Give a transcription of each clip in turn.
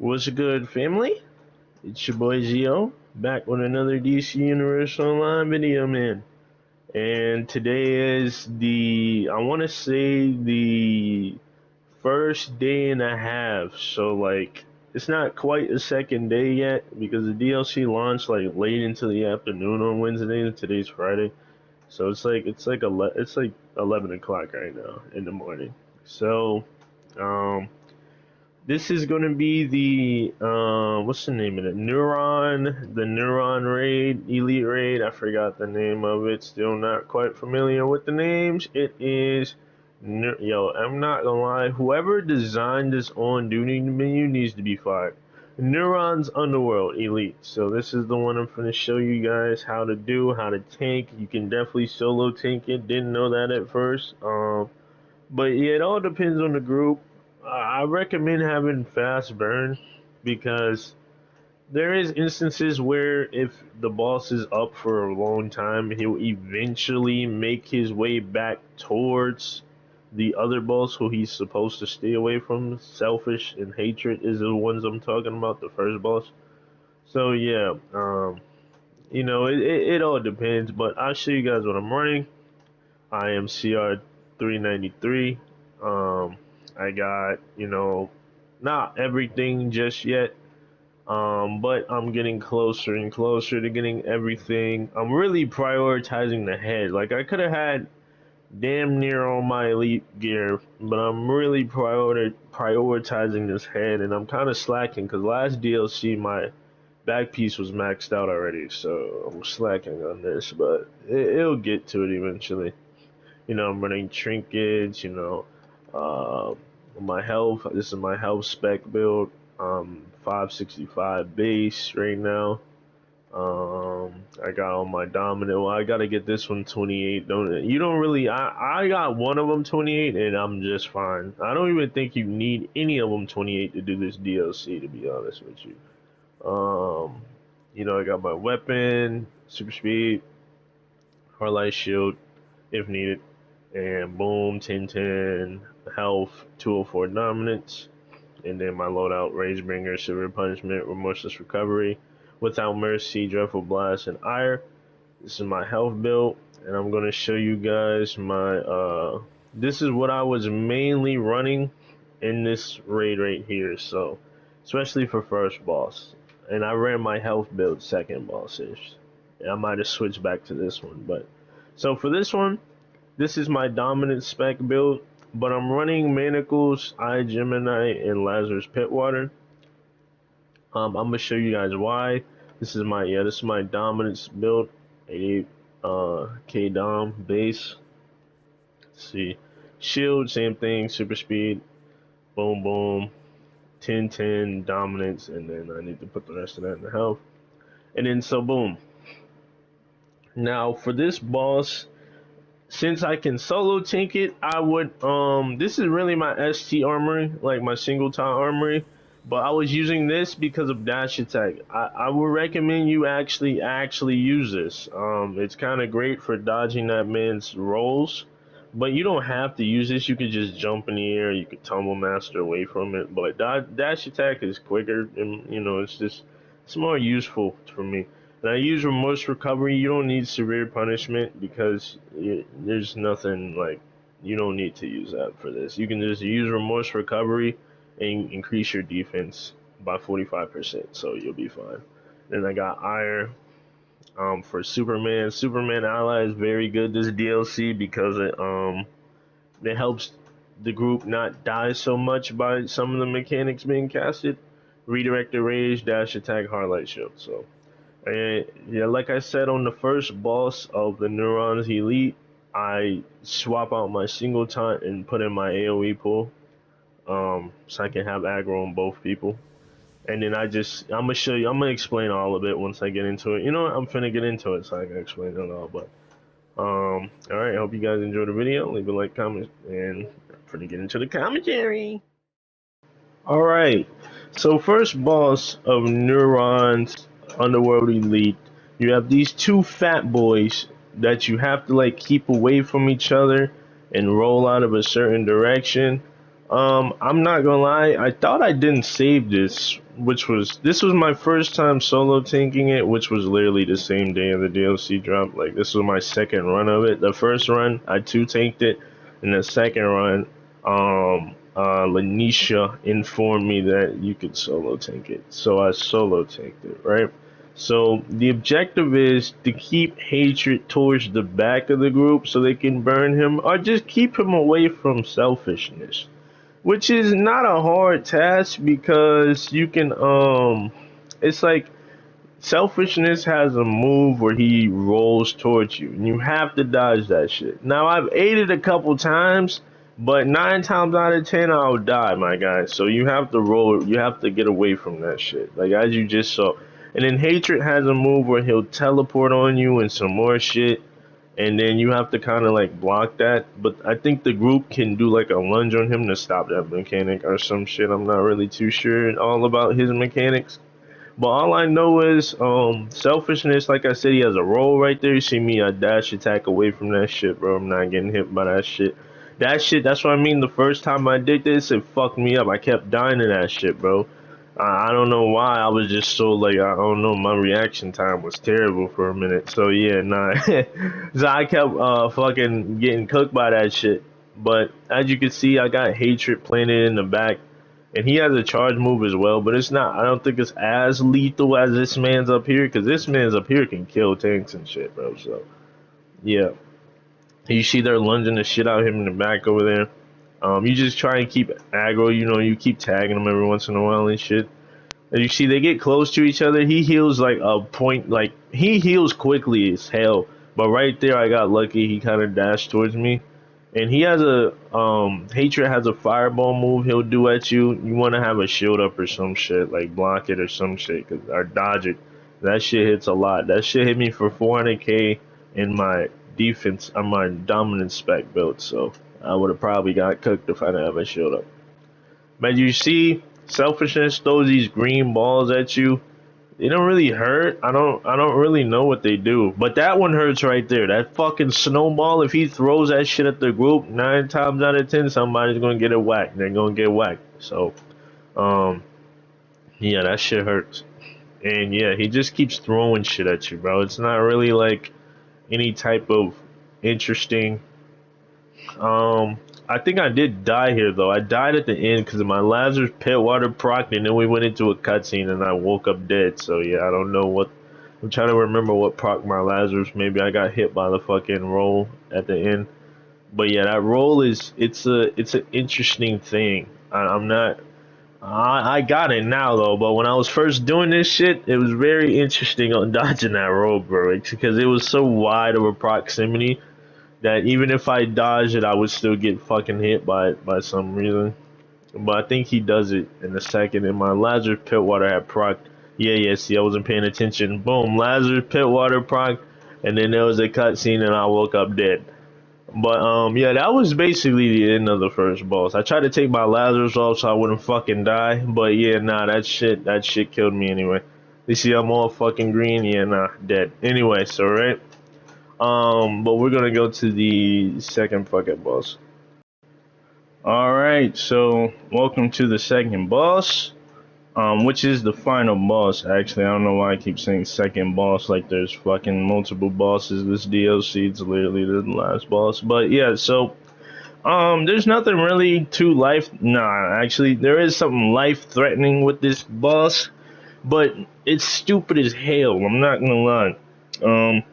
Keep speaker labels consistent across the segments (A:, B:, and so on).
A: What's good, family? It's your boy Zio, back with another DC Universe Online video, man. And today is I want to say the first day and a half. So, like, it's not quite the second day yet because the DLC launched like late into the afternoon on Wednesday, and today's Friday. So it's like 11 o'clock right now in the morning. So, um, this is going to be the what's the name of it? The Neuron raid, Elite raid. I forgot the name of it. Still not quite familiar with the names. It is yo. I'm not gonna lie. Whoever designed this on duty menu needs to be fired. NERONS Underworld Elite. So this is the one I'm going to show you guys how to do, how to tank. You can definitely solo tank it. Didn't know that at first. But yeah, it all depends on the group. I recommend having fast burn because there is instances where if the boss is up for a long time, he'll eventually make his way back towards the other boss who he's supposed to stay away from. Selfish and hatred is the ones I'm talking about, the first boss. So yeah, it all depends, but I'll show you guys what I'm running. I am CR 393. I got, not everything just yet, but I'm getting closer and closer to getting everything. I'm really prioritizing the head. Like, I could have had damn near all my elite gear, but I'm really prioritizing this head, and I'm kind of slacking because last DLC my back piece was maxed out already, so I'm slacking on this, but it'll get to it eventually. I'm running trinkets, uh, my health. This is my health spec build. 565 base right now. I got all my dominant. Well, I gotta get this one 28. You don't really. I got one of them 28, and I'm just fine. I don't even think you need any of them 28 to do this DLC. To be honest with you. I got my weapon, super speed, hard light shield, if needed. And boom, 1010 health, 204 dominance, and then my loadout: Ragebringer, Severe Punishment, Remorseless Recovery, Without Mercy, Dreadful Blast, and Ire. This is my health build, and I'm gonna show you guys my this is what I was mainly running in this raid right here. So, especially for first boss, and I ran my health build second boss-ish. I might have switched back to this one, but so for this one. This is my dominant spec build, but I'm running Manacles, Eye Gemini, and Lazarus Pitwater. I'm gonna show you guys why. This is my dominance build, 88 K Dom base. Let's see, shield, same thing, super speed, boom boom, 1010 dominance, and then I need to put the rest of that in the health. And then so boom. Now for this boss, since I can solo tank it, I would this is really my ST armory, like my single top armory, but I was using this because of dash attack. I would recommend you actually use this. It's kind of great for dodging that man's rolls, but you don't have to use this. You could just jump in the air, you could tumble master away from it, but dash attack is quicker, and it's more useful for me. And I use Remorse Recovery. You don't need Severe Punishment because there's nothing like, you don't need to use that for this. You can just use Remorse Recovery and increase your defense by 45%, so you'll be fine. Then I got Ire for Superman. Superman Ally is very good this DLC because it helps the group not die so much by some of the mechanics being casted. Redirected Rage, Dash Attack, Hard Light Shield. So. And yeah, like I said, on the first boss of the NERONS Elite, I swap out my single taunt and put in my AoE pool, so I can have aggro on both people. And then I'm gonna show you, I'm gonna explain all of it once I get into it. You know what? I'm finna get into it so I can explain it all. But all right, I hope you guys enjoyed the video. Leave a like, comment, and I'm finna get into the commentary. All right, so first boss of NERONS Underworld Elite, you have these two fat boys that you have to like keep away from each other and roll out of a certain direction. I'm not gonna lie, I thought I didn't save this, this was my first time solo tanking it, which was literally the same day of the DLC drop. Like, this was my second run of it. The first run, I two tanked it, and the second run, Lanisha informed me that you could solo tank it. So I solo tanked it, right? So the objective is to keep hatred towards the back of the group so they can burn him, or just keep him away from selfishness, which is not a hard task because you can it's like selfishness has a move where he rolls towards you and you have to dodge that shit. Now I've ate it a couple times, but 9 times out of 10 I'll die, my guy. So you have to roll, you have to get away from that shit, like as you just saw. And then hatred has a move where he'll teleport on you and some more shit, and then you have to kind of like block that. But I think the group can do like a lunge on him to stop that mechanic or some shit. I'm not really too sure all about his mechanics, but all I know is selfishness. Like I said, he has a roll right there. You see me, I dash attack away from that shit, bro. I'm not getting hit by that shit. That shit, that's what I mean. The first time I did this, it fucked me up. I kept dying to that shit, bro. I don't know why. I was just so like, I don't know, my reaction time was terrible for a minute. So yeah, nah. So I kept fucking getting cooked by that shit. But as you can see, I got hatred planted in the back, and he has a charge move as well. But it's not. I don't think it's as lethal as this man's up here, because this man's up here can kill tanks and shit, bro. So yeah, you see they're lunging the shit out of him in the back over there. You just try and keep aggro, you know, you keep tagging them every once in a while and shit. And you see they get close to each other. He heals like a point, like he heals quickly as hell. But right there, I got lucky. He kind of dashed towards me, and he has a hatred has a fireball move he'll do at you. You want to have a shield up or some shit, like block it or some shit, or dodge it. That shit hits a lot. That shit hit me for 400k in my defense on my dominant spec build. So I would have probably got cooked if I didn't have a shield up. But you see, selfishness throws these green balls at you. They don't really hurt. I don't really know what they do. But that one hurts right there. That fucking snowball, if he throws that shit at the group, 9 times out of 10, somebody's gonna get it whacked. They're gonna get whacked. So, yeah, that shit hurts. And yeah, he just keeps throwing shit at you, bro. It's not really like any type of interesting. I think I did die here though. I died at the end because of my Lazarus pit water proc, and then we went into a cutscene and I woke up dead. So yeah, I don't know what. I'm trying to remember what proc my Lazarus. Maybe I got hit by the fucking roll at the end. But yeah, that roll it's an interesting thing. I'm not. I got it now though, but when I was first doing this shit, it was very interesting on dodging that roll, bro, because it was so wide of a proximity that even if I dodged it, I would still get fucking hit by it by some reason. But I think he does it in a second. And my Lazarus Pitwater had proc. Yeah, see, I wasn't paying attention. Boom, Lazarus Pitwater proc. And then there was a cutscene and I woke up dead. But yeah, that was basically the end of the first boss. I tried to take my Lazarus off so I wouldn't fucking die. But yeah, nah, that shit killed me anyway. You see I'm all fucking green? Yeah, nah, dead. Anyway, so right. But we're gonna go to the second fucking boss. Alright, so welcome to the second boss, which is the final boss. Actually, I don't know why I keep saying second boss, like there's fucking multiple bosses. This DLC, it's literally the last boss. But yeah, so there's nothing really too actually there is something life-threatening with this boss, but it's stupid as hell, I'm not gonna lie.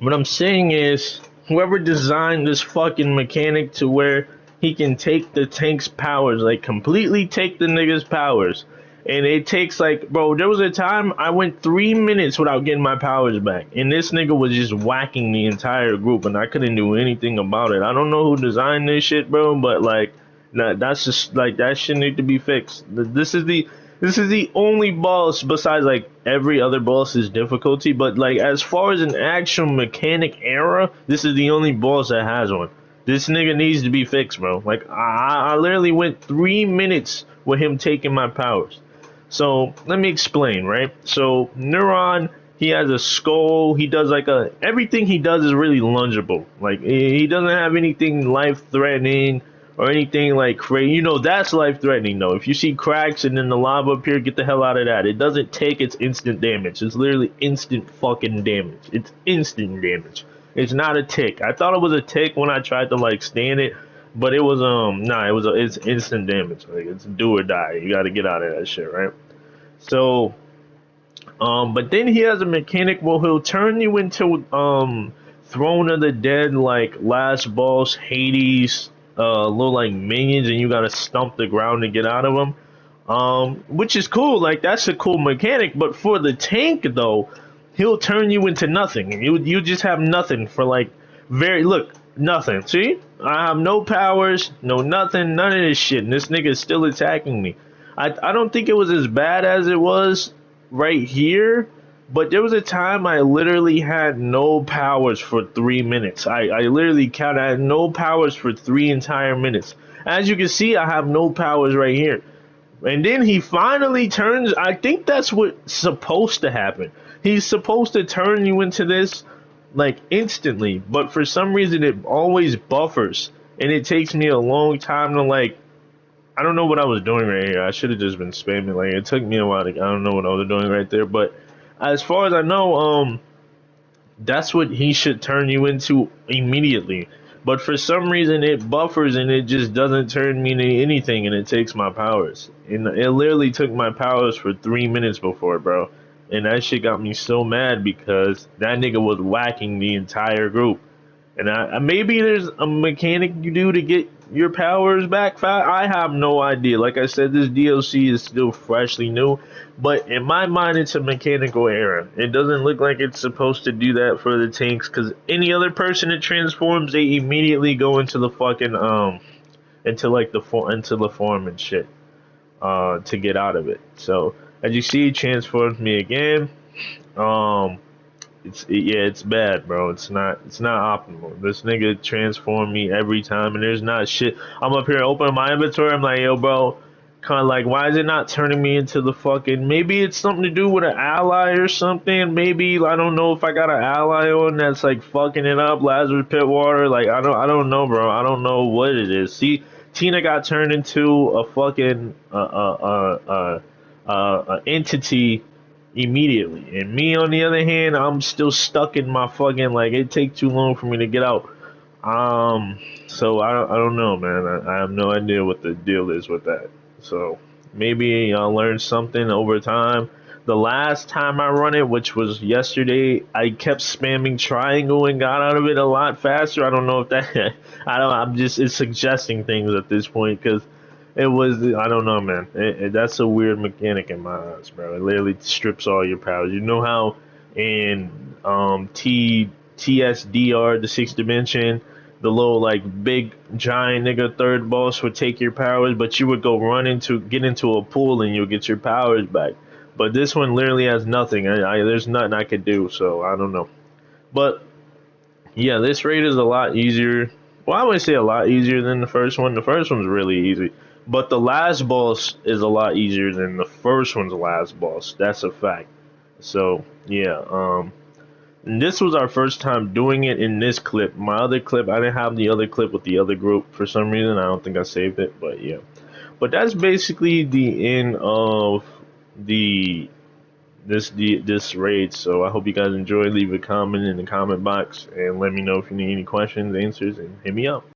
A: What I'm saying is, whoever designed this fucking mechanic to where he can take the tank's powers, like completely take the nigga's powers, and it takes like, bro, there was a time I went 3 minutes without getting my powers back, and this nigga was just whacking the entire group, and I couldn't do anything about it. I don't know who designed this shit, bro, but like, nah, that's just like, that shit need to be fixed. This is the only boss besides like every other boss's difficulty, but like as far as an actual mechanic error, this is the only boss that has one. This nigga needs to be fixed, bro. Like I literally went 3 minutes with him taking my powers. So let me explain, right? So Neron, he has a skull. He does like everything he does is really lungeable. Like he doesn't have anything life threatening or anything like crazy. You know, that's life threatening though. If you see cracks and then the lava up here, get the hell out of that. It doesn't take its instant damage. It's literally instant fucking damage. It's instant damage. It's not a tick. I thought it was a tick when I tried to like stand it, but it was nah, it's instant damage. Like it's do or die. You got to get out of that shit, right? So but then he has a mechanic where he'll turn you into Throne of the Dead, like last boss, Hades, little like minions, and you gotta stump the ground to get out of them. Which is cool. Like that's a cool mechanic. But for the tank though, he'll turn you into nothing, and you just have nothing for like nothing. See, I have no powers, no nothing, none of this shit, and this nigga is still attacking me. I don't think it was as bad as it was right here, but there was a time I literally had no powers for 3 minutes. I literally counted, I had no powers for 3 entire minutes. As you can see, I have no powers right here. And then he finally turns, I think that's what's supposed to happen. He's supposed to turn you into this like instantly, but for some reason it always buffers. And it takes me a long time to like, I don't know what I was doing right here. I should have just been spamming. Like it took me a while to, I don't know what I was doing right there. But as far as I know, that's what he should turn you into immediately. But for some reason it buffers and it just doesn't turn me into anything, and it takes my powers. And it literally took my powers for 3 minutes before, bro. And that shit got me so mad because that nigga was whacking the entire group. And maybe there's a mechanic you do to get your powers back. I have no idea. Like I said, this DLC is still freshly new, but in my mind, it's a mechanical error. It doesn't look like it's supposed to do that for the tanks, because any other person that transforms, they immediately go into the fucking into like into the form and shit to get out of it. So as you see, it transforms me again. It's bad, bro. It's not optimal. This nigga transform me every time, and there's not shit. I'm up here opening my inventory. I'm like, yo, bro, kind of like, why is it not turning me into the fucking? Maybe it's something to do with an ally or something. Maybe I don't know if I got an ally on that's like fucking it up. Lazarus pit water. Like I don't know, bro. I don't know what it is. See, Tina got turned into a fucking entity immediately, and me on the other hand, I'm still stuck in my fucking, like, it take too long for me to get out. So I don't know, man. I have no idea what the deal is with that. So maybe I'll learn something over time. The last time I run it, which was yesterday, I kept spamming triangle and got out of it a lot faster. I don't know if that I'm just, it's suggesting things at this point, because it was, I don't know, man. That's a weird mechanic in my eyes, bro. It literally strips all your powers. You know how in TSDR, the sixth dimension, the little like big giant nigga third boss would take your powers, but you would go get into a pool and you'll get your powers back. But this one literally has nothing. There's nothing I could do, so I don't know. But yeah, this raid is a lot easier. Well, I wouldn't say a lot easier than the first one. The first one's really easy. But the last boss is a lot easier than the first one's last boss. That's a fact. So, yeah. And this was our first time doing it in this clip. My other clip, I didn't have the other clip with the other group for some reason. I don't think I saved it, but yeah. But that's basically the end of this raid. So I hope you guys enjoy. Leave a comment in the comment box and let me know if you need any questions, answers, and hit me up.